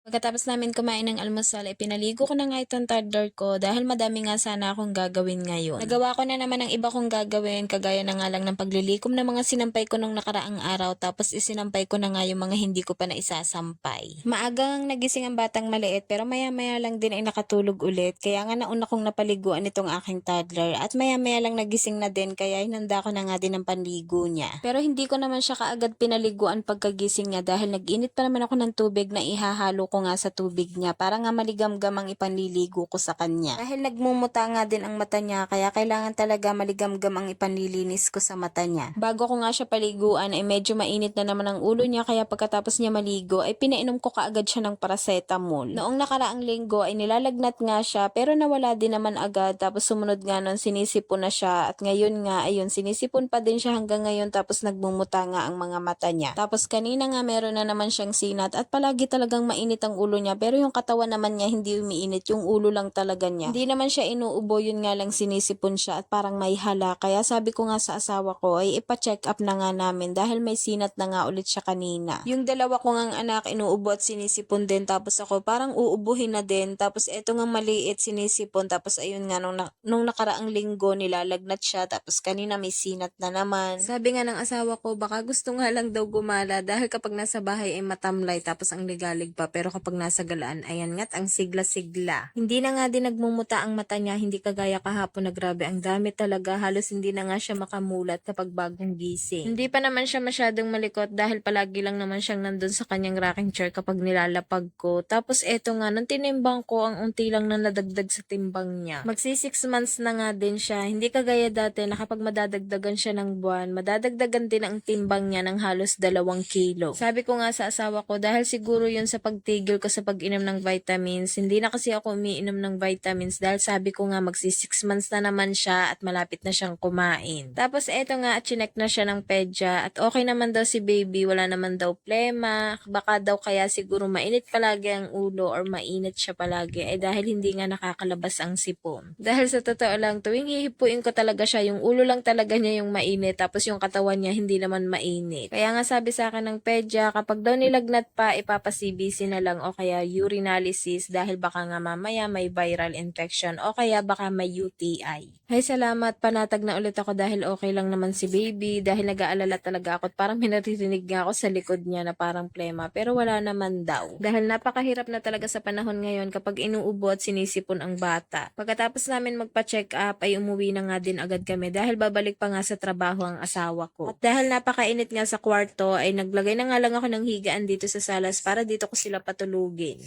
Pagkatapos namin kumain ng almusal, ay pinaligo ko na nga itong toddler ko dahil madami nga sana akong gagawin ngayon. Nagawa ko na naman ang iba kong gagawin, kagaya na nga lang ng paglilikom ng mga sinampay ko nung nakaraang araw, tapos isinampay ko na nga yung mga hindi ko pa na isasampay. Maagang nagising ang batang maliit, pero maya-maya lang din ay nakatulog ulit, kaya nga nauna kong napaliguan itong aking toddler, at maya-maya lang nagising na din, kaya hinanda ko na nga din ang panligo niya. Pero hindi ko naman siya kaagad pinaliguan pagkagising niya dahil nag-init pa naman ako ng tubig na ihahalo ko nga sa tubig niya para nga maligamgam ang ipanliligo ko sa kanya. Dahil nagmumuta nga din ang mata niya, kaya kailangan talaga maligamgam ang ipanlilinis ko sa mata niya. Bago ko nga siya paliguan ay medyo mainit na naman ang ulo niya, kaya pagkatapos niya maligo ay pinainom ko kaagad siya ng paracetamol. Noong nakaraang linggo ay nilalagnat nga siya pero nawala din naman agad, tapos sumunod nga nun sinisipon na siya, at ngayon nga ayun sinisipon pa din siya hanggang ngayon, tapos nagmumuta nga ang mga mata niya. Tapos kanina nga meron na naman siyang sinat, at palagi talagang mainit ang ulo niya, pero yung katawan naman niya hindi umiinit, yung ulo lang talaga niya. Hindi naman siya inuubo, yun nga lang sinisipon siya at parang may hala, kaya sabi ko nga sa asawa ko ay ipa-check up na nga namin dahil may sinat na nga ulit siya kanina. Yung dalawa ko ngang anak inuubo at sinisipon din, tapos ako parang uubuhin na din, tapos eto nga maliit sinisipon, tapos ayun nga nung nakaraang linggo nilalagnat siya, tapos kanina may sinat na naman. Sabi nga ng asawa ko baka gusto nga lang daw gumala dahil kapag nasa bahay ay matamlay tapos ang ligalig pa, pero kapag nasa galaan ayan nga't ang sigla-sigla. Hindi na nga din nagmumuta ang mata niya, hindi kagaya kahapon na grabe ang dami talaga, halos hindi na nga siya makamulat kapag bagong gising. Hindi pa naman siya masyadong malikot dahil palagi lang naman siyang nandun sa kanyang rocking chair kapag nilalapag ko. Tapos eto nga, nung tinimbang ko, ang unti lang na nadagdag sa timbang niya. Magsi 6 months na nga din siya, hindi kagaya dati na kapag madadagdagan siya ng buwan, madadagdagan din ang timbang niya ng halos 2 kilo. Sabi ko nga sa asawa ko dahil siguro yun sa pagtigil ko sa pag-inom ng vitamins, hindi na kasi ako umiinom ng vitamins dahil sabi ko nga magsi 6 months na naman siya at malapit na siyang kumain. Tapos eto nga, at chinek na siya ng pedya at okay naman daw si baby, wala naman daw plema, baka daw kaya siguro mainit palagi ang ulo or mainit siya palagi ay dahil hindi nga nakakalabas ang sipon. Dahil sa totoo lang, tuwing hihipuin ko talaga siya, yung ulo lang talaga niya yung mainit, tapos yung katawan niya hindi naman mainit. Kaya nga sabi sa akin ng pedya, kapag daw nilagnat pa, ipapa-CBC na lang o kaya urinalysis dahil baka nga mamaya may viral infection o kaya baka may UTI. Ay salamat, panatag na ulit ako dahil okay lang naman si baby, dahil nag-aalala talaga ako at parang may naririnig nga ako sa likod niya na parang plema, pero wala naman daw. Dahil napakahirap na talaga sa panahon ngayon kapag inuubo at sinisipon ang bata. Pagkatapos namin magpa-check up ay umuwi na nga din agad kami dahil babalik pa nga sa trabaho ang asawa ko. At dahil napakainit nga sa kwarto ay naglagay na nga lang ako ng higaan dito sa salas para dito ko sila patulugin.